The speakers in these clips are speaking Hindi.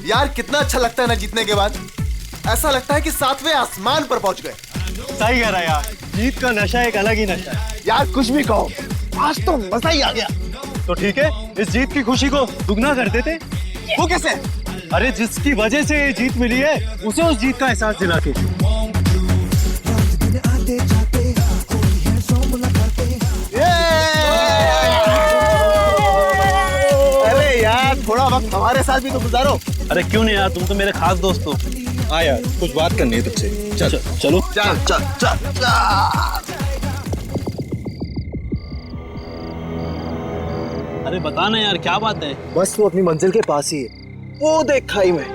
यार कितना अच्छा लगता है ना जीतने के बाद। ऐसा लगता है कि सातवें आसमान पर पहुंच गए। सही कह रहा है यार, जीत का नशा एक अलग ही नशा है। यार कुछ भी कहो, आज तो मजा ही आ गया। तो ठीक है, इस जीत की खुशी को दुगना कर देते। वो कैसे? अरे जिसकी वजह से ये जीत मिली है, उसे उस जीत का एहसास दिला के। अरे यार थोड़ा वक्त हमारे साथ भी तो गुजारो। अरे क्यों नहीं यार, तुम तो मेरे खास दोस्त हो। हाँ यार, कुछ बात करनी है तुझसे। चलो चलो चल चल चल चल। अरे बता ना यार, क्या बात है? बस वो अपनी मंजिल के पास ही है, वो देख खाई में।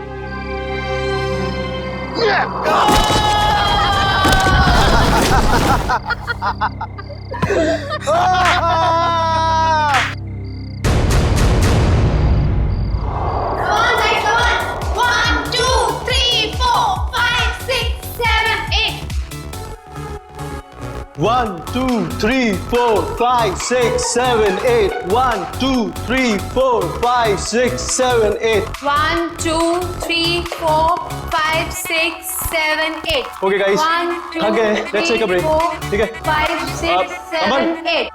One, two, three, four, five, six, seven, eight. 1, 2, 3, 4, 5, 6, 7, 8. 1, 2, 3, 4, 5, 6, 7, 8. Okay, guys. 1, 2, Okay, let's take a break. 3, ठीक है? 4, 5, 6, 7, अमन। 8.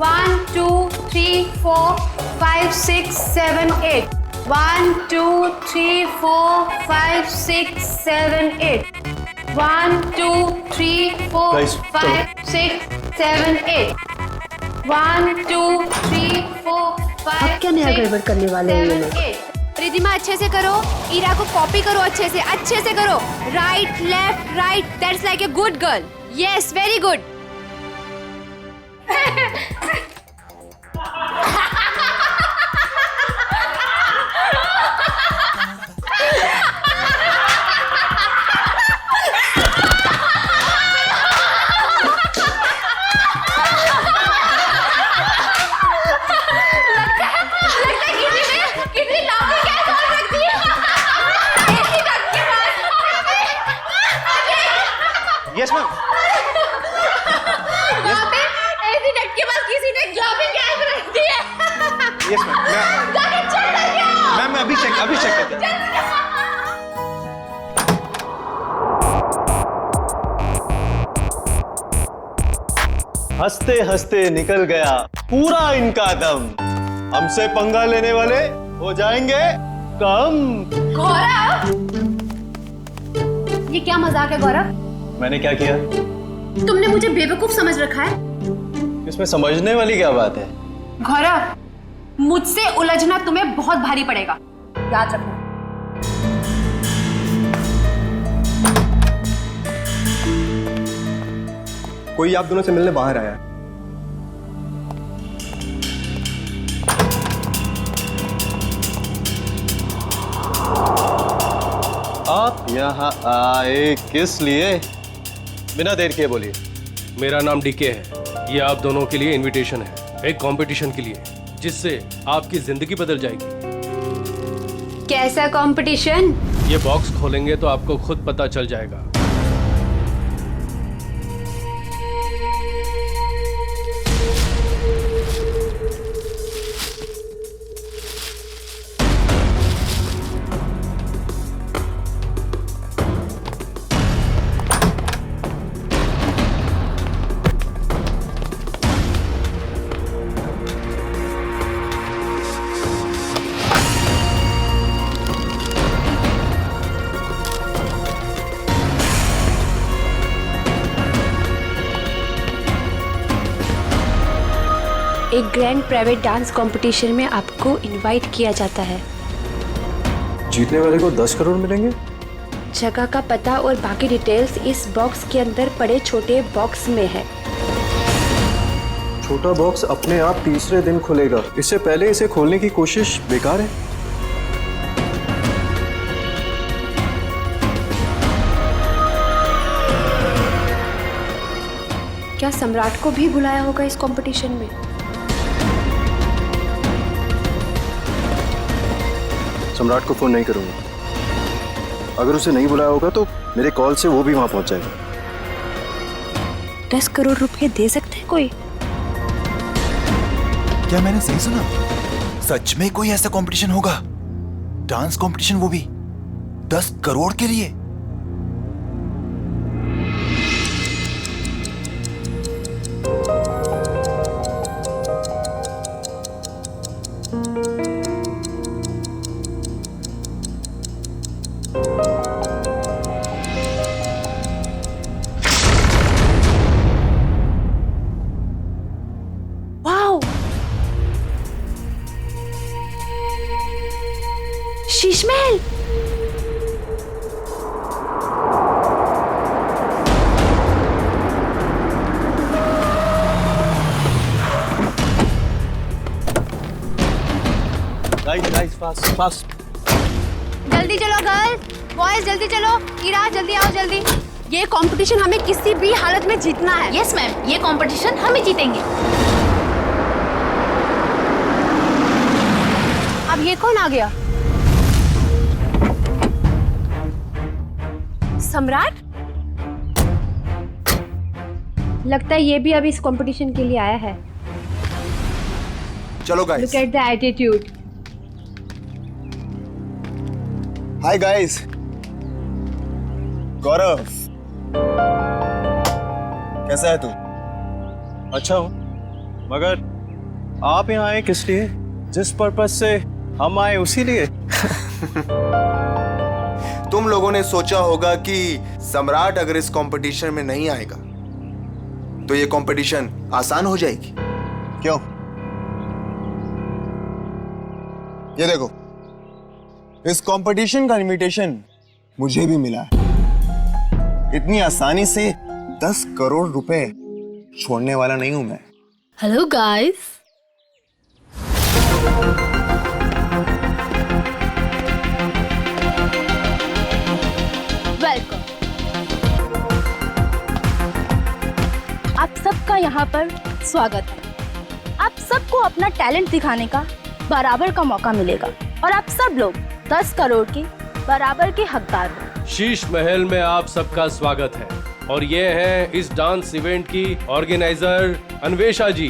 1, 2, 3, 4, 5, 6, 7, 8. 1, 2, 3, 4, 5, 6, 7, 8. 1, 2, 3, 4, Guys, 5, 6, 7, 8. 1, 2, 3, 4, 5, अब क्या नया गड़बड़ करने वाले हैं ये लोग? 8. रिधिमा अच्छे से करो, ईरा को कॉपी करो, अच्छे से करो। Right left right, that's like a good girl. Yes, very good. Yes, ma'am. ऐसी डट के बाद किसी ने ग्लोबिंग गैस रख दी है। Yes, ma'am. जाके चेक करके आओ। मैम मैं अभी चेक करता हूँ। हंसते हंसते निकल गया पूरा इनका दम। हमसे पंगा लेने वाले हो जाएंगे कम। गौरव, ये क्या मजाक है गौरव? मैंने क्या किया? तुमने मुझे बेवकूफ समझ रखा है। इसमें समझने वाली क्या बात है? गौरव, मुझसे उलझना तुम्हें बहुत भारी पड़ेगा, याद रखना। कोई आप दोनों से मिलने बाहर आया है। आप यहाँ आए किस लिए? बिना देर किए बोलिए। मेरा नाम डीके है। ये आप दोनों के लिए इनविटेशन है, एक कंपटीशन के लिए, जिससे आपकी जिंदगी बदल जाएगी। कैसा कंपटीशन? ये बॉक्स खोलेंगे तो आपको खुद पता चल जाएगा। एक ग्रैंड प्राइवेट डांस कंपटीशन में आपको इनवाइट किया जाता है। जीतने वाले को 10 करोड़ मिलेंगे। जगह का पता और बाकी डिटेल्स इस बॉक्स के अंदर पड़े छोटे बॉक्स में है। छोटा बॉक्स अपने आप तीसरे दिन खुलेगा, इससे पहले इसे खोलने की कोशिश बेकार है। क्या सम्राट को भी बुलाया होगा इस कंपटीशन में? सम्राट को फोन नहीं करूंगा। अगर उसे नहीं बुलाया होगा तो मेरे कॉल से वो भी वहां पहुंच जाएगा। 10 करोड़ रुपए दे सकते हैं कोई? क्या मैंने सही सुना? सच में कोई ऐसा कंपटीशन होगा? डांस कंपटीशन, वो भी 10 करोड़ के लिए? Wow, Sheesh Mahal. Guys fast fast. जल्दी चलो गर्ल, बॉयज जल्दी चलो। ईरा जल्दी आओ जल्दी। ये कंपटीशन हमें किसी भी हालत में जीतना है। यस मैम, ये कंपटीशन हम ही जीतेंगे। अब ये कौन आ गया? सम्राट? लगता है ये भी अभी इस कंपटीशन के लिए आया है। चलो look guys. At the attitude. Hi guys. Gaurav, कैसा है तू? अच्छा हूँ, मगर आप यहाँ आए किस लिए? जिस पर्पस से हम आए उसी लिए। तुम लोगों ने सोचा होगा कि सम्राट अगर इस कंपटीशन में नहीं आएगा तो ये कंपटीशन आसान हो जाएगी। क्यों? ये देखो, इस कंपटीशन का इनविटेशन मुझे भी मिला है। इतनी आसानी से 10 करोड़ रुपए छोड़ने वाला नहीं हूं मैं। Hello guys. वेलकम। आप सबका यहाँ पर स्वागत है। आप सबको अपना टैलेंट दिखाने का बराबर का मौका मिलेगा और आप सब लोग 10 करोड़ के बराबर के हकदार हो। शीश महल में आप सबका स्वागत है और ये हैं इस डांस इवेंट की ऑर्गेनाइजर अन्वेषा जी।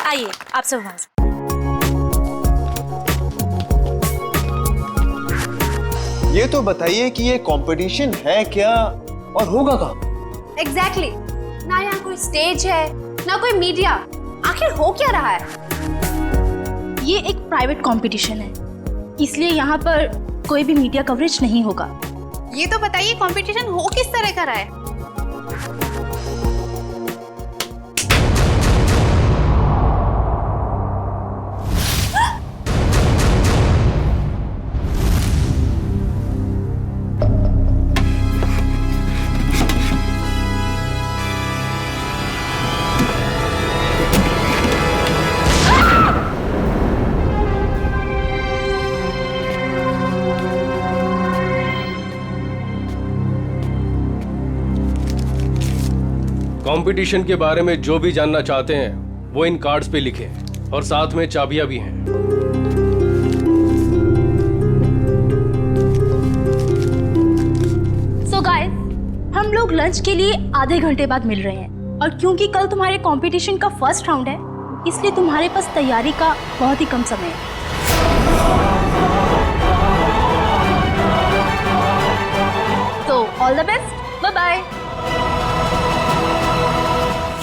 आइए आप सब वहां से। ये तो बताइए कि ये कंपटीशन है क्या और होगा कहाँ? एग्जैक्टली। ना यहाँ कोई स्टेज है ना कोई मीडिया। आखिर हो क्या रहा है? ये एक प्राइवेट कंपटीशन है, इसलिए यहाँ पर कोई भी मीडिया कवरेज नहीं होगा। ये तो बताइए कंपटीशन हो किस तरह का रहा है? कंपटीशन के बारे में जो भी जानना चाहते हैं वो इन कार्ड्स पे लिखें और साथ में चाबियां भी हैं। सो गाइस, हम लोग लंच के लिए आधे घंटे बाद मिल रहे हैं और क्योंकि कल तुम्हारे कंपटीशन का फर्स्ट राउंड है, इसलिए तुम्हारे पास तैयारी का बहुत ही कम समय है। तो all the best, bye bye.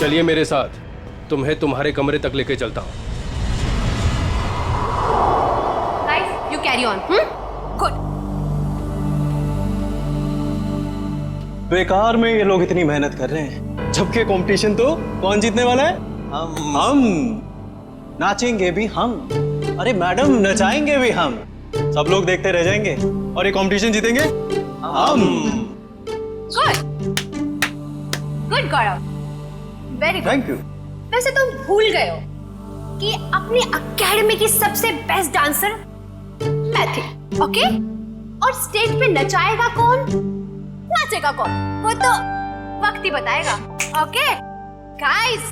चलिए मेरे साथ, तुम्हें तुम्हारे कमरे तक लेके चलता हूँ। Guys, you carry on. Good. बेकार में ये लोग इतनी मेहनत कर रहे हैं, जबकि कंपटीशन तो कौन जीतने वाला है? हम। नाचेंगे भी हम। अरे मैडम, नचाएंगे भी हम। सब लोग देखते रह जाएंगे और ये कंपटीशन जीतेंगे हम। Good good Gaurav, very good. Thank you. वैसे तुम भूल गए हो कि अपनी एकेडमी की सबसे बेस्ट डांसर मैं थी, ओके? और स्टेज पे नचाएगा कौन, नाचेगा कौन, वो तो वक्त ही बताएगा। ओके गाइस,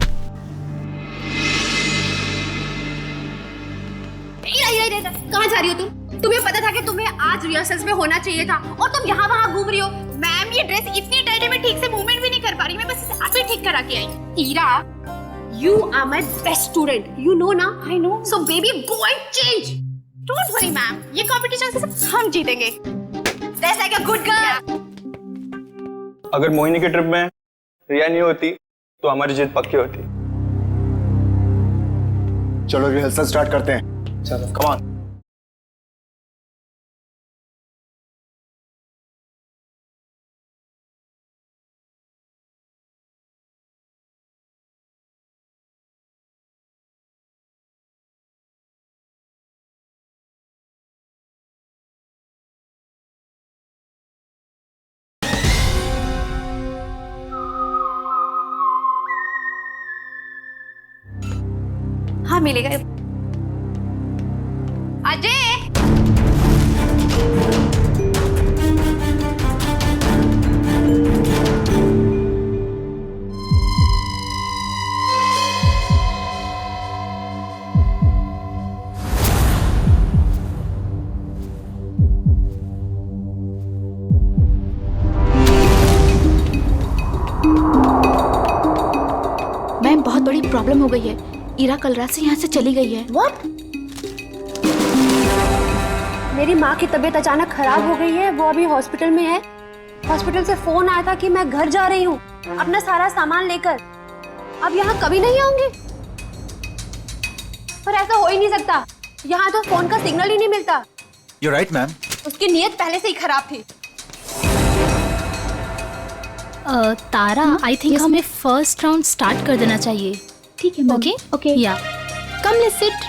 कहाँ जा रही हो तुम? तुम्हें पता था कि तुम्हें आज रिहर्सल्स में होना चाहिए था और तुम यहाँ वहाँ घूम रही हो। मैम, ये ड्रेस इतनी टाइट है, मैं ठीक से मूवमेंट भी नहीं कर पा रही। मैं बस इसे आप ही ठीक करा के आई। Ira, You are my best student. You know ना? I know. So baby, go and change. Don't worry, ma'am. ये competition से सब हम जीतेंगे. That's like a good girl. अगर मोहिनी की ट्रिप में रिया नहीं होती तो हमारी जीत पक्की होती। चलो रिहर्सल स्टार्ट करते हैं। चलो कम ऑन। हाँ मिलेगा। अजय मैम बहुत बड़ी प्रॉब्लम हो गई है। इरा कल रात से यहाँ से चली गई है। What? मेरी माँ की तबीयत अचानक खराब हो गई है, वो अभी हॉस्पिटल में है। हॉस्पिटल से फोन आया था कि मैं घर जा रही हूँ अपना सारा सामान लेकर। अब यहाँ कभी नहीं आऊंगी। पर ऐसा हो ही नहीं सकता, यहाँ तो फोन का सिग्नल ही नहीं मिलता। You're right, ma'am. उसकी नीयत पहले से ही खराब थी। तारा, आई थिंक हमें फर्स्ट राउंड स्टार्ट कर देना चाहिए। ठीक है मैम। ओके ओके या come let's sit.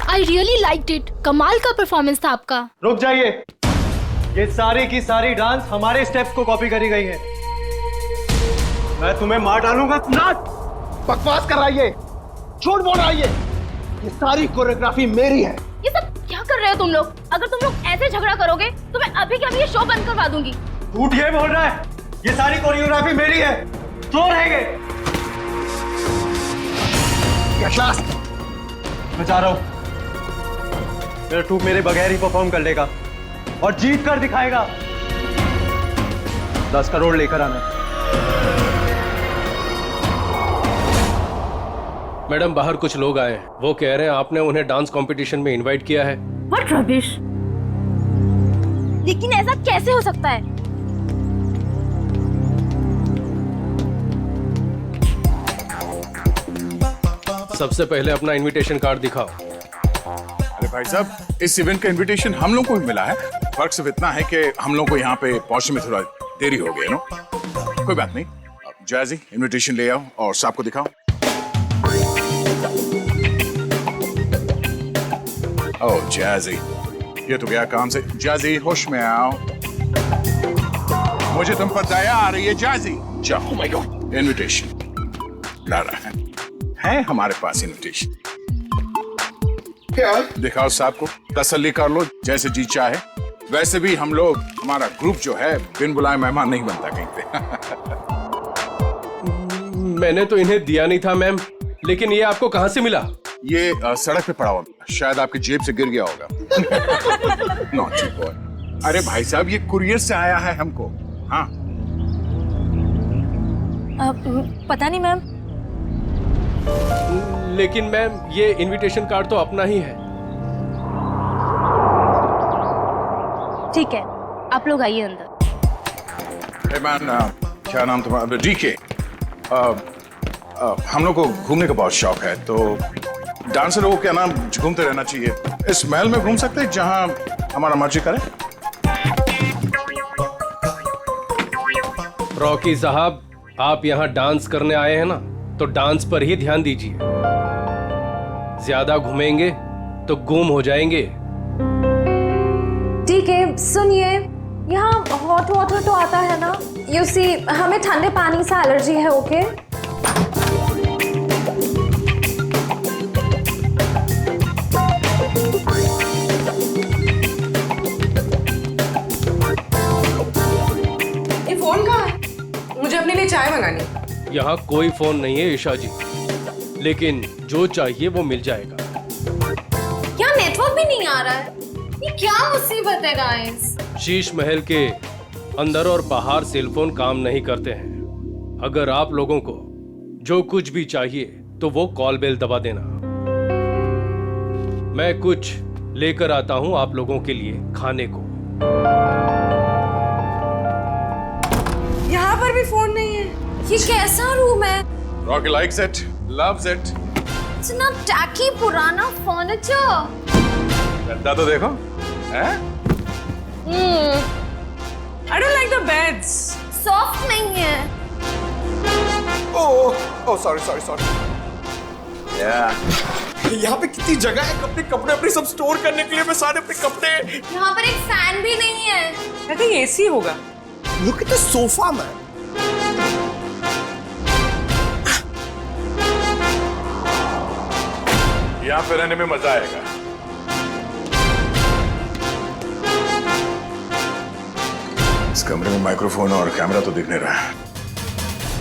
I really liked it. कमाल का परफॉर्मेंस था आपका। रुक जाइए, ये सारी की सारी डांस हमारे स्टेप्स को कॉपी करी गई है। मैं तुम्हें मार डालूंगा। बकवास कर रहा है ये, झूठ बोल रहा है ये सारी कोरियोग्राफी मेरी है। ये सब क्या कर रहे हो तुम लोग? अगर तुम लोग ऐसे झगड़ा करोगे तो मैं अभी के अभी ये शो बंद करवा दूंगी। झूठ ये बोल रहा है, ये सारी कोरियोग्राफी मेरी है। चोर है ये। मैं जा रहा हूं। मेरा ट्रूप मेरे बगैर ही परफॉर्म कर लेगा और जीत कर दिखाएगा। 10 करोड़ लेकर आना। मैडम बाहर कुछ लोग आए, वो कह रहे हैं आपने उन्हें डांस कंपटीशन में इनवाइट किया है। What rubbish. लेकिन ऐसा कैसे हो सकता है? सबसे पहले अपना इनविटेशन कार्ड दिखाओ। अरे भाई साहब, इस इवेंट का इनविटेशन हम लोग को भी मिला है। फर्क सिर्फ इतना है कि हम लोग को यहाँ पे पहुंचने में थोड़ा देरी हो गई, नो? कोई बात नहीं। जैजी, इनविटेशन ले आओ और साहब को दिखाओ। ओह जैजी, ये तो गया काम से। जैजी, होश में आओ। मुझे तुम पर दया आ रही है जैजी। जाओ। माय गॉड, इनविटेशन ला रहा है हमारे पास इनविटेशन। क्या दिखाओ साहब को, तसल्ली कर लो। जैसे जी चाहे। वैसे भी हम लोग, हमारा ग्रुप जो है, बिन बुलाए मेहमान नहीं बनता कहीं पे। मैंने तो इन्हें दिया नहीं था मैम, लेकिन ये आपको कहां से मिला? ये सड़क पे पड़ा हुआ शायद आपकी जेब से गिर गया होगा। Naughty boy. अरे भाई साहब ये कुरियर से आया है हमको। हाँ पता नहीं मैम। लेकिन मैम ये इनविटेशन कार्ड तो अपना ही है। ठीक है, आप लोग आइए अंदर। Hey man, क्या नाम तुम्हारा? डीके। हम लोग को घूमने का बहुत शौक है, तो डांसर लोगों के नाम घूमते रहना चाहिए। इस महल में घूम सकते हैं जहां हमारा मर्जी करे। रॉकी साहब, आप यहाँ डांस करने आए हैं ना, तो डांस पर ही ध्यान दीजिए। ज्यादा घूमेंगे तो गुम हो जाएंगे। ठीक है, सुनिए, यहाँ हॉट वाटर तो आता है ना? यू सी, हमें ठंडे पानी से एलर्जी है। ओके ये फोन कहाँ है? मुझे अपने लिए चाय मंगानी। यहाँ कोई फोन नहीं है ईशा जी, लेकिन जो चाहिए वो मिल जाएगा। क्या नेटवर्क भी नहीं आ रहा है? ये क्या मुसीबत है गाइस? शीश महल के अंदर और बाहर सेलफोन काम नहीं करते हैं। अगर आप लोगों को जो कुछ भी चाहिए तो वो कॉल बेल दबा देना। मैं कुछ लेकर आता हूं आप लोगों के लिए खाने को। यहाँ पर भी फोन नहीं है। ये कैसा रूम है? Rocky likes it, loves it. इतना टैकी पुराना फर्नीचर। गद्दा तो देखो, हैं? I don't like the beds. Soft नहीं है। Oh sorry sorry sorry. यहाँ पे कितनी जगह है अपने कपड़े अपने सब स्टोर करने के लिए। मैं सारे अपने कपड़े। यहाँ पर एक फैन भी नहीं है। I think AC होगा। Look at the sofa, man. यहाँ पे रहने में मजा आएगा। इस कमरे में माइक्रोफोन और कैमरा तो दिख नहीं रहा है।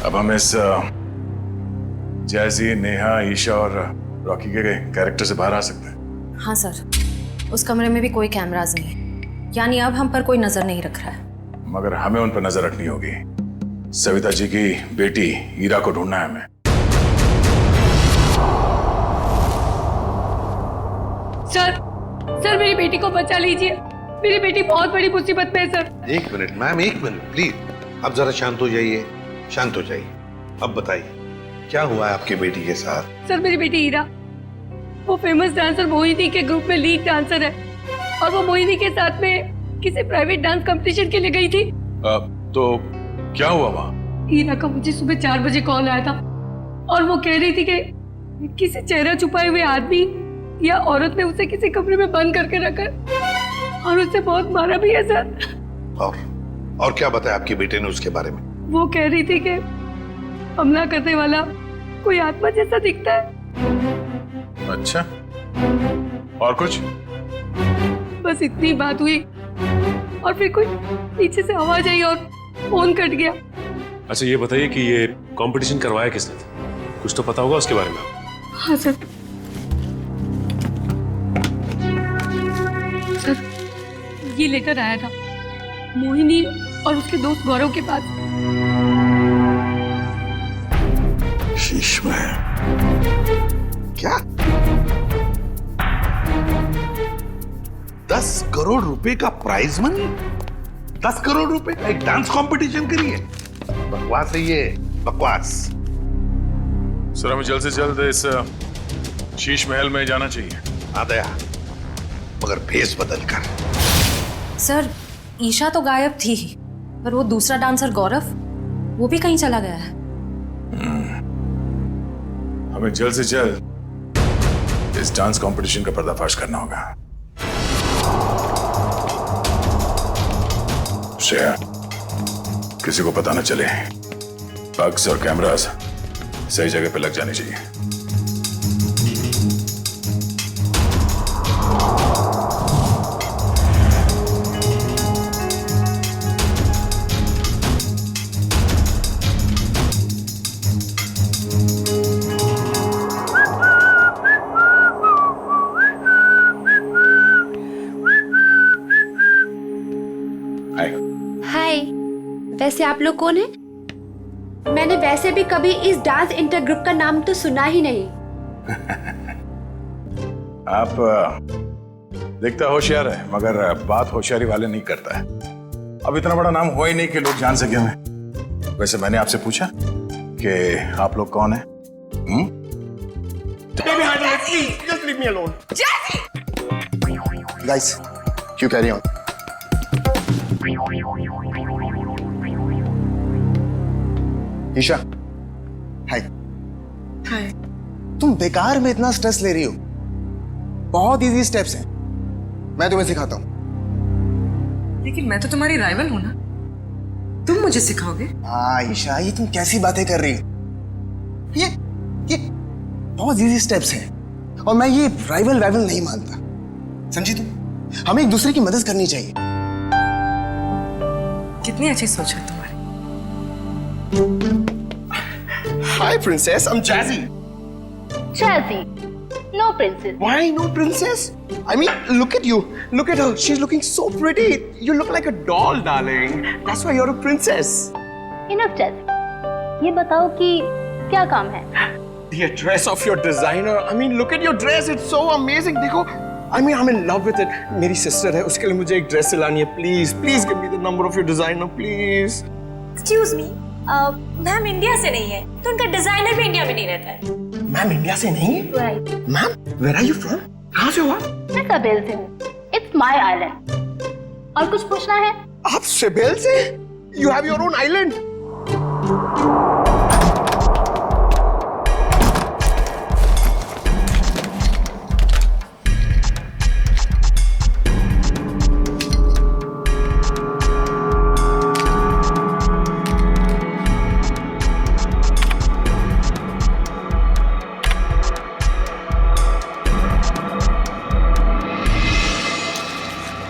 अब हम इस जैजी, नेहा, ईशा और रॉकी के कैरेक्टर से बाहर आ सकते हैं। हाँ सर, उस कमरे में भी कोई कैमराज नहीं है, यानी अब हम पर कोई नजर नहीं रख रहा है। मगर हमें उन पर नजर रखनी होगी। सविता जी की बेटी ईरा को ढूंढना है हमें। सर मेरी बेटी को बचा लीजिए। मेरी बेटी बहुत बड़ी मुसीबत में है सर। एक मिनट मैम, एक मिनट प्लीज। अब जरा शांत हो जाइए, शांत हो जाइए। अब बताइए क्या हुआ है आपकी बेटी के साथ? सर मेरी बेटी ईरा, वो फेमस डांसर मोहिनी के ग्रुप में लीड डांसर है, और वो मोहिनी के साथ में किसी प्राइवेट डांस कंपटीशन के लिए गई थी। तो क्या हुआ वहाँ? ईरा का मुझे सुबह 4 बजे कॉल आया था, और वो कह रही थी कि किसी चेहरा छुपाए हुए आदमी या औरत ने उसे किसी कमरे में बंद करके रखा है, और उसे बहुत मारा भी है सर। और क्या बताया आपकी बेटे ने उसके बारे में? वो कह रही थी कि हमला करने वाला कोई आत्मा जैसा दिखता है। अच्छा, और कुछ? बस इतनी बात हुई, और फिर कोई पीछे से आवाज आई और फोन कट गया। अच्छा ये बताइए कि ये कंपटीशन करवाया किसने था? कुछ तो पता होगा उसके बारे में। हाँ सर, ये लेटर आया था मोहिनी और उसके दोस्त गौरव के पास। शीश में क्या 10 करोड़ रुपए का प्राइज मनी? 10 करोड़ रुपए का एक डांस कंपटीशन के लिए? बकवास है ये, बकवास। सर हमें जल्द से जल्द इस शीश महल में जाना चाहिए। आदया, मगर फेस बदल कर। सर ईशा तो गायब थी ही, पर वो दूसरा डांसर गौरव, वो भी कहीं चला गया है। हमें जल्द से जल्द इस डांस कंपटीशन का पर्दाफाश करना होगा। श्रेया, किसी को पता न चले। बग्स और कैमरास सही जगह पे लग जाने चाहिए। हाय। हाय। वैसे आप लोग कौन हैं? मैंने वैसे भी कभी इस डांस इंटर ग्रुप का नाम तो सुना ही नहीं। आप दिखता होशियार है, मगर बात होशियारी वाले नहीं करता है। अब इतना बड़ा नाम हुआ ही नहीं कि लोग जान सके हमें। वैसे मैंने आपसे पूछा कि आप लोग कौन हैं? Just leave me alone. Guys, you carry on. Isha, हाय। हाय। तुम बेकार में इतना स्ट्रेस ले रही हो। बहुत इजी स्टेप्स हैं, मैं तुम्हें सिखाता हूँ। लेकिन मैं तो तुम्हारी राइवल हूं ना, तुम मुझे सिखाओगे? हाँ ईशा, ये तुम कैसी बातें कर रही हो? ये बहुत इजी स्टेप्स हैं और मैं ये राइवल वाइवल नहीं मानता, समझी तुम? हमें एक दूसरे की मदद करनी चाहिए। कितनी अच्छी सोच है तुम्हारी। Hi princess, I'm Jazzy. Jazzy, no princess. Why no princess? I mean, look at you. Look at her. She's looking so pretty. You look like a doll, darling. That's why you're a princess. Enough, Jazzy. ये बताओ कि क्या काम है? The dress of your designer. I mean, look at your dress. It's so amazing. देखो, I mean, I'm in love with it. मेरी sister है, उसके लिए मुझे एक ड्रेस सिलानी है. Please give me the number of your designer, please. Excuse me. Ma'am India से नहीं है, तो उनका डिजाइनर भी इंडिया में नहीं रहता है। मैम इंडिया से नहीं है? Right. Ma'am, where are you from? कहाँ से हो आप? मैं सቤल से हूँ। It's my island. और कुछ पूछना है? आप सिबेल से? You have your own island.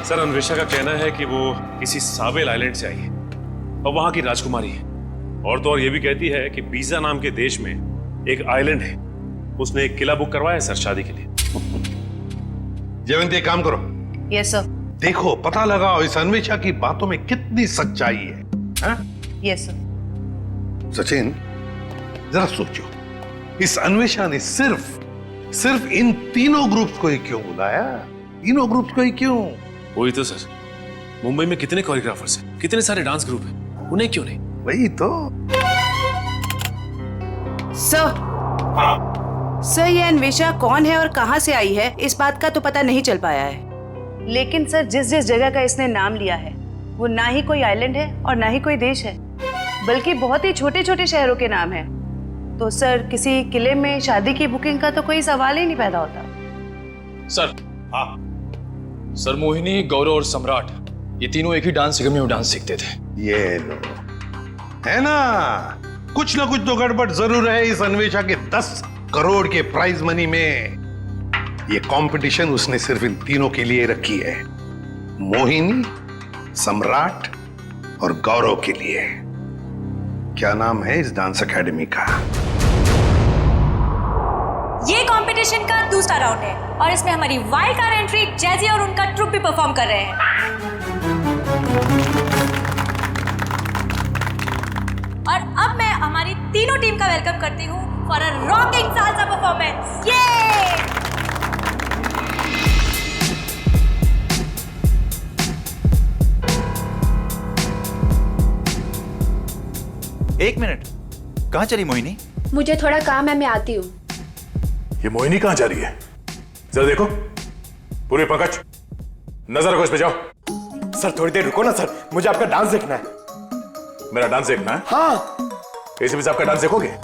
Sir, Anvesha का कहना है कि वो किसी साबेल आइलैंड से आई है और वहां की राजकुमारी है। और तो और ये भी कहती है कि बीजा नाम के देश में एक आइलैंड है, उसने एक किला बुक करवाया है सर शादी के लिए। जयवंती, एक काम करो। Yes sir. देखो, पता लगाओ इस अन्वेषा की बातों में कितनी सच्चाई है। Yes sir. सचिन, जरा सोचो, इस अन्वेषा ने सिर्फ इन तीनों ग्रुप्स को ही क्यों बुलाया? तीनों ग्रुप्स को ही क्यों? वही तो सर, मुंबई में कितने कोरियोग्राफर्स हैं, कितने सारे डांस ग्रुप हैं, उन्हें क्यों नहीं? वही तो। सर, ये अन्वेषा कौन है और कहां से आई है, इस बात का तो पता नहीं चल पाया है। लेकिन सर, जिस जगह का इसने नाम लिया है, वो ना ही कोई आइलैंड है और ना ही कोई देश है, बल्कि बहुत ही छोटे छोटे शहरों के नाम है। तो सर, किसी किले में शादी की बुकिंग का तो कोई सवाल ही नहीं पैदा होता। सर, हाँ सर, मोहिनी, गौरव और सम्राट, ये तीनों एक ही डांस अकेडमी में डांस सीखते थे। ये लो, है ना, कुछ ना कुछ तो गड़बड़ जरूर है इस अन्वेषा के 10 करोड़ के प्राइज मनी में। ये कंपटीशन उसने सिर्फ इन तीनों के लिए रखी है, मोहिनी, सम्राट और गौरव के लिए। क्या नाम है इस डांस एकेडमी का? ये कंपटीशन का दूसरा राउंड है और इसमें हमारी वाइल्ड कार्ड एंट्री जैजी और उनका ट्रुप भी परफॉर्म कर रहे हैं। और अब मैं हमारी तीनों टीम का वेलकम करती हूँ for a rocking salsa performance. ये एक मिनट, कहाँ चली मोहिनी? मुझे थोड़ा काम है, मैं आती हूँ। ये मोहिनी कहाँ जा रही है? जरा देखो, पूरे पकड़, नजर रखो इस पे, जाओ। सर थोड़ी देर रुको ना सर, मुझे आपका डांस देखना है। मेरा डांस देखना है? हाँ। एसीपी साहब का डांस देखोगे?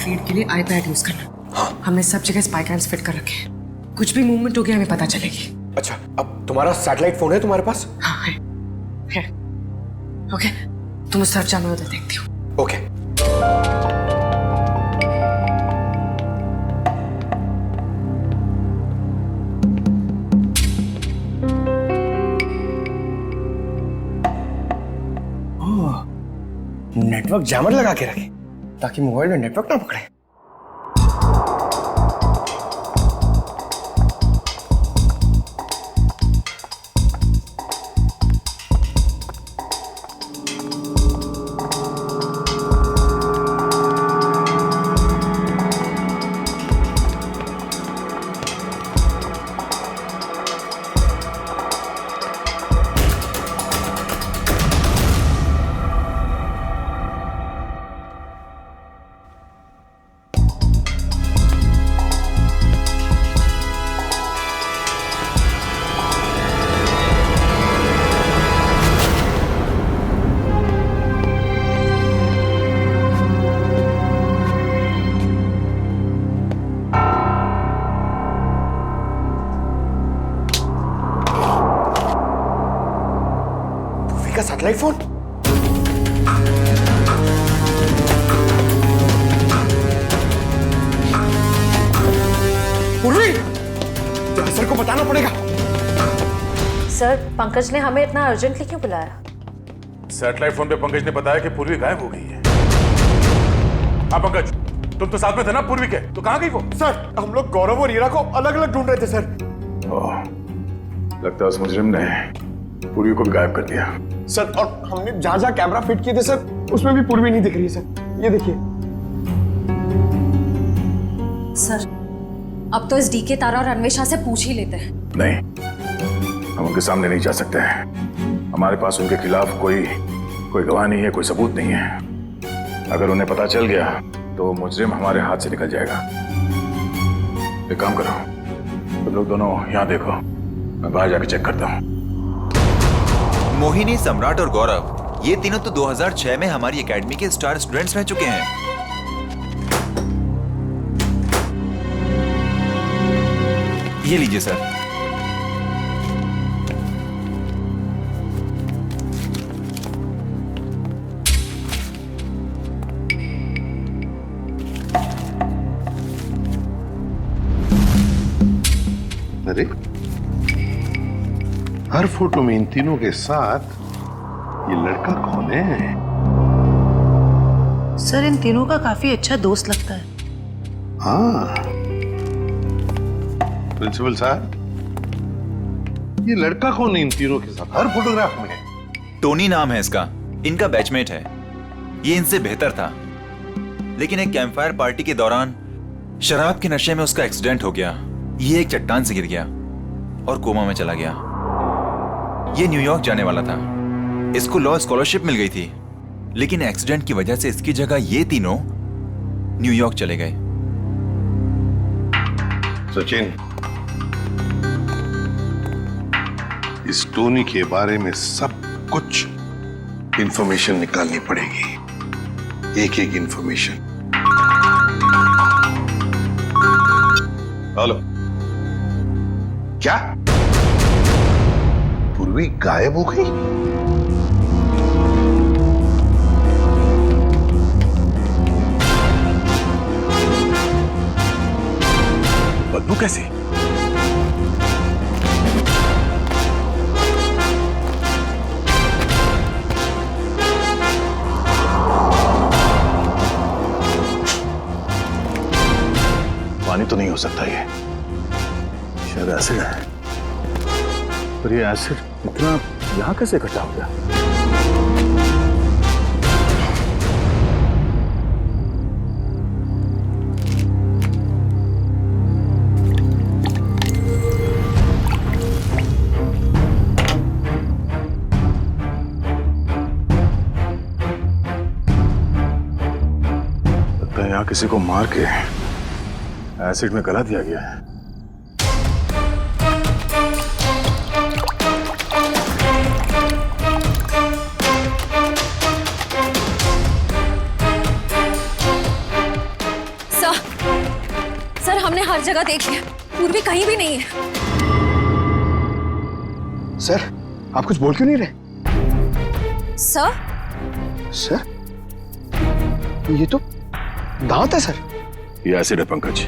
फीड के लिए आईपैड यूज करना। हाँ। हमने सब जगह स्पाई कैम्स फिट कर रखे हैं। कुछ भी मूवमेंट हो गया हमें पता चलेगी। अच्छा, अब तुम्हारा सैटेलाइट फोन है तुम्हारे पास? हाँ है। ओके, तुम उस तरफ जाओ, मैं उधर देखती हूँ। ओके। नेटवर्क जैमर लगा के रखे ताकि मोबाइल में नेटवर्क ना पकड़े। का सैटेलाइट फोन? पूर्वी, सर को बताना पड़ेगा। सर, पंकज ने हमें इतना अर्जेंटली क्यों बुलाया? सैटेलाइट फोन पे पंकज ने बताया कि पूर्वी गायब हो गई है। हाँ पंकज, तुम तो साथ में थे ना पूर्वी के, तो कहाँ गई वो? सर, हम लोग गौरव और हीरा को अलग अलग ढूंढ रहे थे सर। लगता है उस मुजरिम ने पूर्वी को भी गायब कर दिया। सर, और हमने जहां जहां कैमरा फिट किए थे सर, उसमें भी पूर्वी नहीं दिख रही है सर। ये देखिए। सर, अब तो इस डीके तारा और अन्वेषा से पूछ ही लेते हैं। नहीं, हम उनके सामने नहीं जा सकते हैं। हमारे पास उनके खिलाफ कोई गवाह नहीं है, कोई सबूत नहीं है। अगर उन्हें पता चल गया तो मुजरिम हमारे हाथ से निकल जाएगा। एक काम करो, तुम लोग दोनों यहाँ देखो, मैं बाहर जाके चेक करता हूँ। मोहिनी, सम्राट और गौरव, ये तीनों तो 2006 में हमारी एकेडमी के स्टार स्टूडेंट्स रह चुके हैं। ये लीजिए सर। अरे, हर फोटो में इन तीनों के साथ ये लड़का कौन है? सर, इन तीनों का काफी अच्छा दोस्त लगता है। हाँ, प्रिंसिपल साहब, ये लड़का कौन है इन तीनों के साथ हर फोटोग्राफ में? टोनी नाम है इसका, इनका बैचमेट है। ये इनसे बेहतर था, लेकिन एक कैंपफायर पार्टी के दौरान शराब के नशे में उसका एक्सीडेंट हो गया। ये एक चट्टान से गिर गया और कोमा में चला गया। ये न्यूयॉर्क जाने वाला था, इसको लॉ स्कॉलरशिप मिल गई थी, लेकिन एक्सीडेंट की वजह से इसकी जगह ये तीनों न्यूयॉर्क चले गए। सचिन, इस टोनी के बारे में सब कुछ इंफॉर्मेशन निकालनी पड़ेगी, एक एक इंफॉर्मेशन। हेलो, क्या पूर्वी गायब हो गई? बदबू कैसे? पानी तो नहीं हो सकता, ये शायद एसिड है। पर ये एसिड इतना यहां कैसे इकट्ठा हो गया? लगता है यहां किसी को मार के एसिड में गला दिया गया है। हर जगह देखिए, पूर्वी कहीं भी नहीं है। सर, आप कुछ बोल क्यों नहीं रहे? सर? सर, ये तो दांत है सर। ये एसिड है पंकज।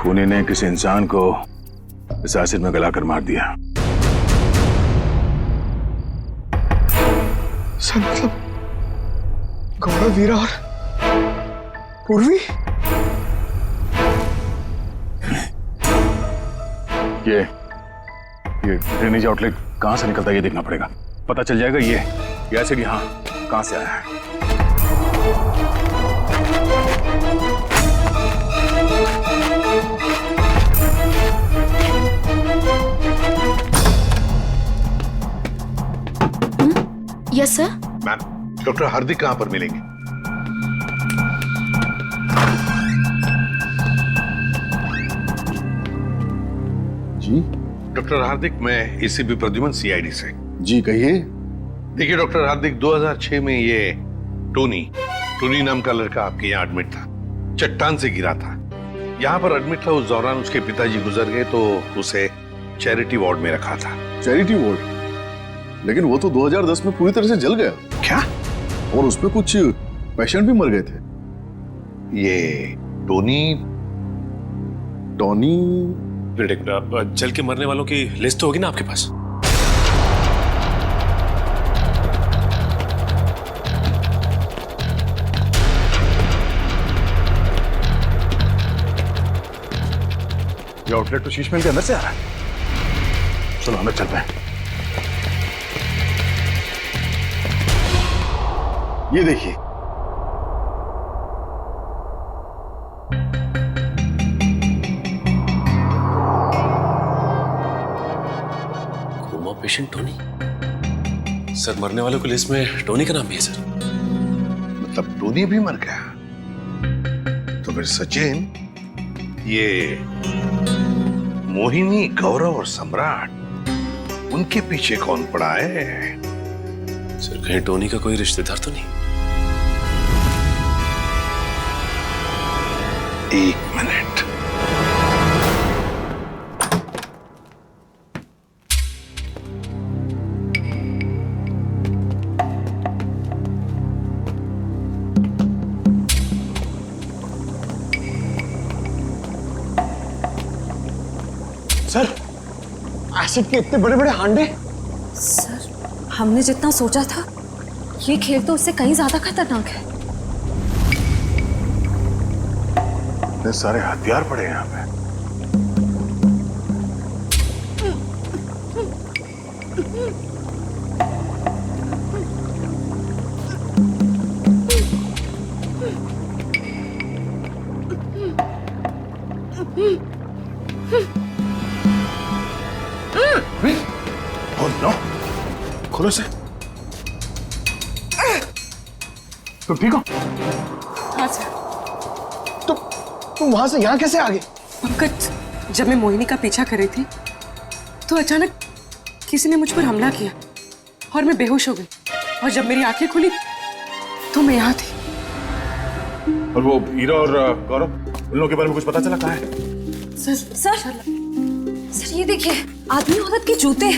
खूनी ने किसी इंसान को इस एसिड में गलाकर मार दिया। सर मतलब गौरव, वीरा और पूर्वी? ये ड्रेनेज आउटलेट कहां से निकलता है ये देखना पड़ेगा। पता चल जाएगा ये एसिड यहाँ कहां से आया है। Yes sir. मैम, डॉक्टर हार्दिक कहां पर मिलेंगे? जी डॉक्टर हार्दिक, मैं एसीपी प्रद्युमन सीआईडी से। जी कहिए। देखिए डॉक्टर हार्दिक, 2006 में ये टोनी नाम का लड़का आपके यहाँ एडमिट था। चट्टान से गिरा था। यहाँ पर एडमिट था। उस दौरान उसके पिताजी गुजर गए तो उसे चैरिटी वार्ड में रखा था। Charity ward? लेकिन वो तो 2010 में पूरी तरह से जल गया। क्या? और उसमें कुछ पेशेंट भी मर गए थे। ये टोनी जल के मरने वालों की लिस्ट तो होगी ना आपके पास? ये आउटलेट तो शीश महल के अंदर से आ रहा है। चलो हमें चलते हैं। ये देखिए, कोमा पेशेंट टोनी। सर, मरने वालों की लिस्ट में टोनी का नाम भी है सर। मतलब टोनी भी मर गया? तो फिर सचिन, ये मोहिनी, गौरव और सम्राट, उनके पीछे कौन पड़ा है? सर, कहीं टोनी का कोई रिश्तेदार तो नहीं? एक मिनट। सर, एसिड के इतने बड़े बड़े हांडे। सर, हमने जितना सोचा था ये खेल तो उससे कहीं ज्यादा खतरनाक है। इतने सारे हथियार पड़े हैं यहाँ पे। Oh no! खोलो इसे। तुम ठीक हो? हाँ सर। तुम वहां से यहाँ कैसे आ गए? पंकज, जब मैं मोहिनी का पीछा कर रही थी तो अचानक किसी ने मुझ पर हमला किया और मैं बेहोश हो गई। और जब मेरी आंखें खुली तो मैं यहाँ थी। और वो हीरा और गौरव, उन लोगों के बारे में कुछ पता चला? कहाँ है? सर ये देखिए, आदमी औरत के जूते।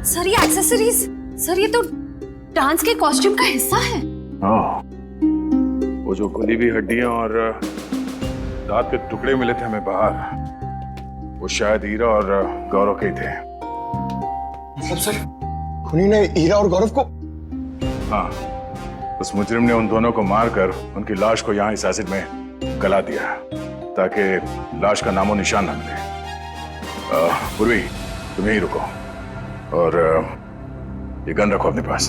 सर ये एक्सेसरीज। सर ये तो डांस के कॉस्ट्यूम का हिस्सा है। वो जो गली हुई हड्डियां और दांत के टुकड़े मिले थे हमें बाहर, वो शायद हीरा और गौरव के ही थे। मतलब सर, खूनी ने हीरा और गौरव को? हाँ, उस मुजरिम ने उन दोनों को मारकर उनकी लाश को यहाँ इस एसिड में गला दिया ताकि लाश का नामो निशान न मिले। पूर्वी, तुम यहीं रुको और ये गन रखो अपने पास।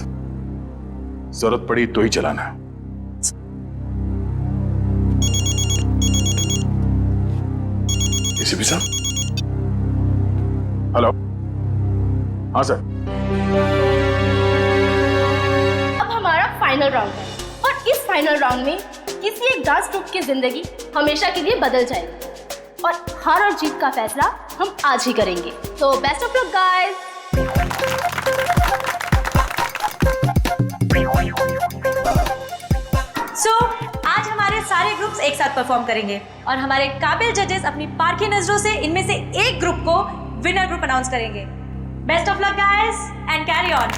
जरूरत पड़ी तो ही चलाना। एसीपी साहब? हेलो? हाँ सर। अब हमारा फाइनल राउंड है और इस फाइनल राउंड में किसी एक डांस ग्रुप की जिंदगी हमेशा के लिए बदल जाएगी और हार और जीत का फैसला हम आज ही करेंगे। तो बेस्ट ऑफ लक गाइस। सो आज हमारे सारे ग्रुप्स एक साथ परफॉर्म करेंगे और हमारे काबिल जजेस अपनी पारखी नजरों से इनमें से एक ग्रुप को विनर ग्रुप अनाउंस करेंगे। Best of luck guys and carry on.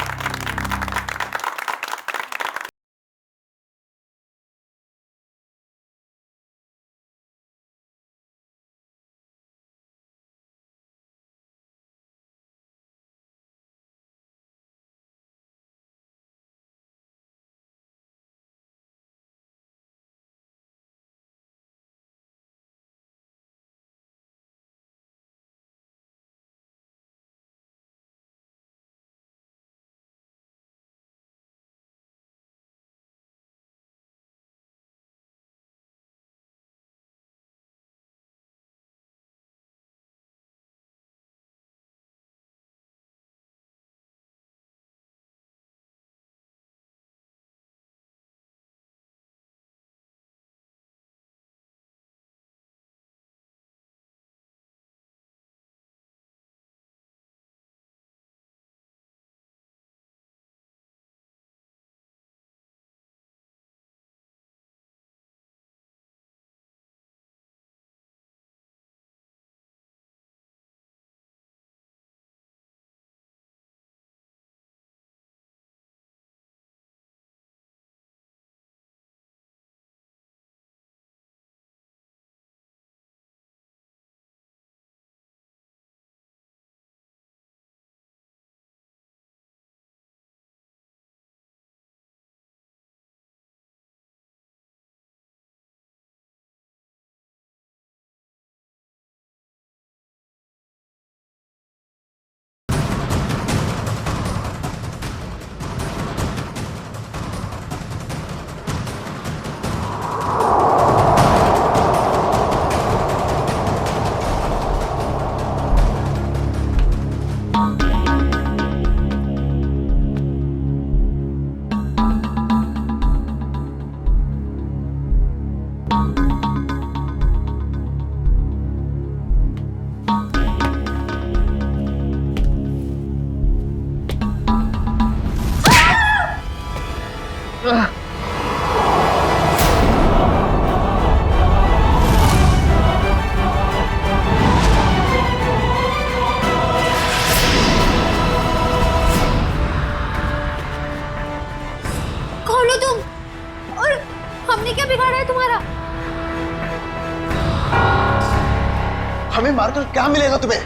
हमें मारकर क्या मिलेगा तुम्हें?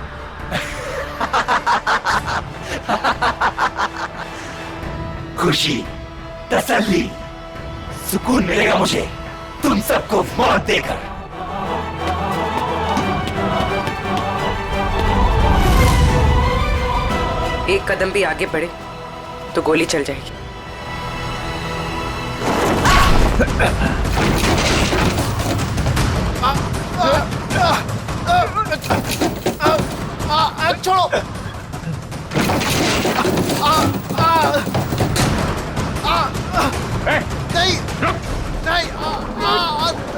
खुशी, तसल्ली, सुकून मिलेगा मुझे तुम सबको मौत देकर। एक कदम भी आगे बढ़े तो गोली चल जाएगी। छोड़ो। नहीं नहीं,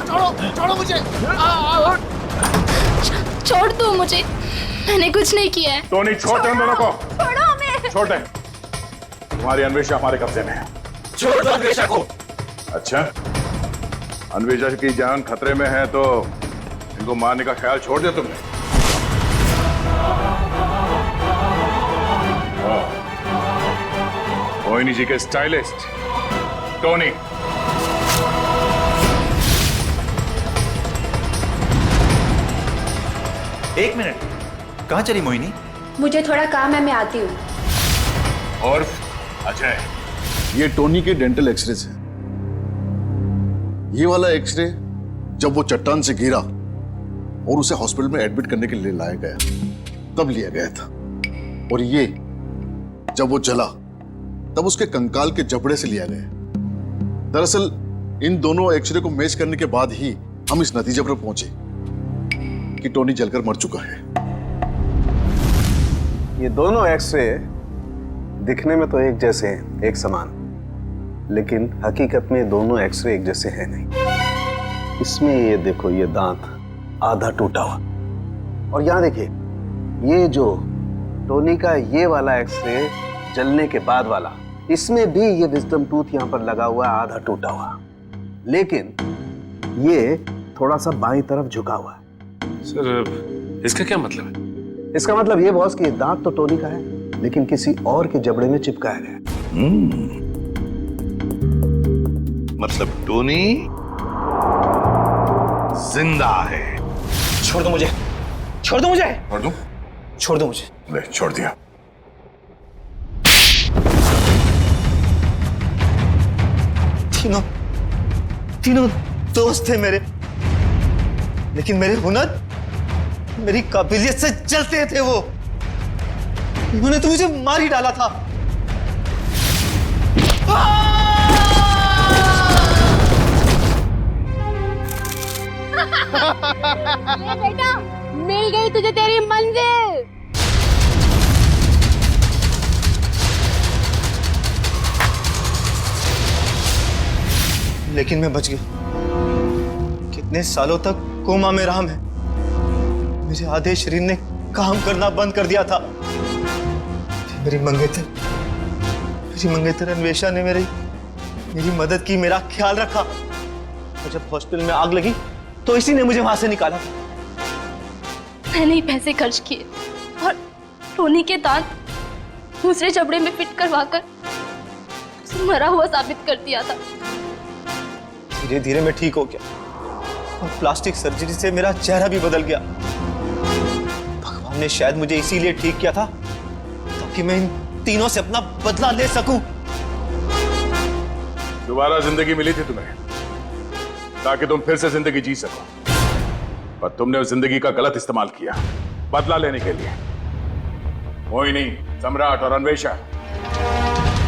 छोड़ो छोड़ो मुझे। छोड़ दो मुझे, मैंने कुछ नहीं किया है। टोनी छोड़ दे उन दोनों को। छोड़ो हमें। छोड़ दे, तुम्हारी अन्वेषा हमारे कब्जे में है। छोड़ दो अन्वेषा को। अच्छा, अन्वेषा की जान खतरे में है तो इनको मारने का ख्याल छोड़ दिया तुमने? मोहिनी जी के स्टाइलिस्ट टोनी। एक मिनट, कहाँ चली मोहिनी? मुझे थोड़ा काम है, मैं आती हूँ। और अजय, ये टोनी के डेंटल एक्सरेज है। ये वाला एक्सरे जब वो चट्टान से गिरा और उसे हॉस्पिटल में एडमिट करने के लिए लाया गया तब लिया गया था, और ये जब वो जला तब उसके कंकाल के जबड़े से लिया गया। दरअसल इन दोनों एक्सरे को मैच करने के बाद ही हम इस नतीजे पर पहुंचे कि टोनी जलकर मर चुका है। ये दोनों एक्सरे दिखने में तो एक जैसे हैं, एक समान, लेकिन हकीकत में दोनों एक्सरे एक जैसे हैं नहीं। इसमें ये देखो, ये दांत आधा टूटा हुआ, और यहाँ देखिए ये जो टोनी का ये वाला एक्सरे जलने के बाद वाला, इसमें भी ये विजडम टूथ यहाँ पर लगा हुआ है, आधा टूटा हुआ। लेकिन ये थोड़ा सा बाईं तरफ झुका हुआ है। सर इसका क्या मतलब है? इसका मतलब ये बॉस कि दांत तो टोनी का है, लेकिन किसी और के जबड़े में चिपकाया गया। मतलब टोनी जिंदा है। छोड़ दो मुझे, छोड़ दो मुझे, छोड़ दूं? छोड़ दो मुझे। ले छोड़ दिया। तीनों दोस्त थे मेरे, लेकिन मेरे हुनर, मेरी काबिलियत से जलते थे वो। उन्होंने तो मुझे मार ही डाला था। बेटा, मिल गई तुझे तेरी मंजिल। लेकिन मैं बच गया। कितने सालों तक कोमा में रहा मैं। मेरे आधे शरीर ने काम करना बंद कर दिया था। मेरी मंगेतर अन्वेषा ने मेरी मदद की, मेरा ख्याल रखा। और जब हॉस्पिटल में आग लगी तो इसी ने मुझे वहां से निकाला था। मैंने ही पैसे खर्च किए और टोनी के दांत दूसरे जबड़े में फिट करवाकर उसे मरा हुआ साबित कर दिया था। धीरे धीरे मैं ठीक हो गया और प्लास्टिक सर्जरी से मेरा चेहरा भी बदल गया। भगवान ने शायद मुझे इसीलिए ठीक किया था ताकि मैं इन तीनों से अपना बदला ले सकूं। दोबारा जिंदगी मिली थी तुम्हें ताकि तुम फिर से जिंदगी जी सको, पर तुमने उस जिंदगी का गलत इस्तेमाल किया बदला लेने के लिए। मोहिनी, सम्राट और अन्वेषा,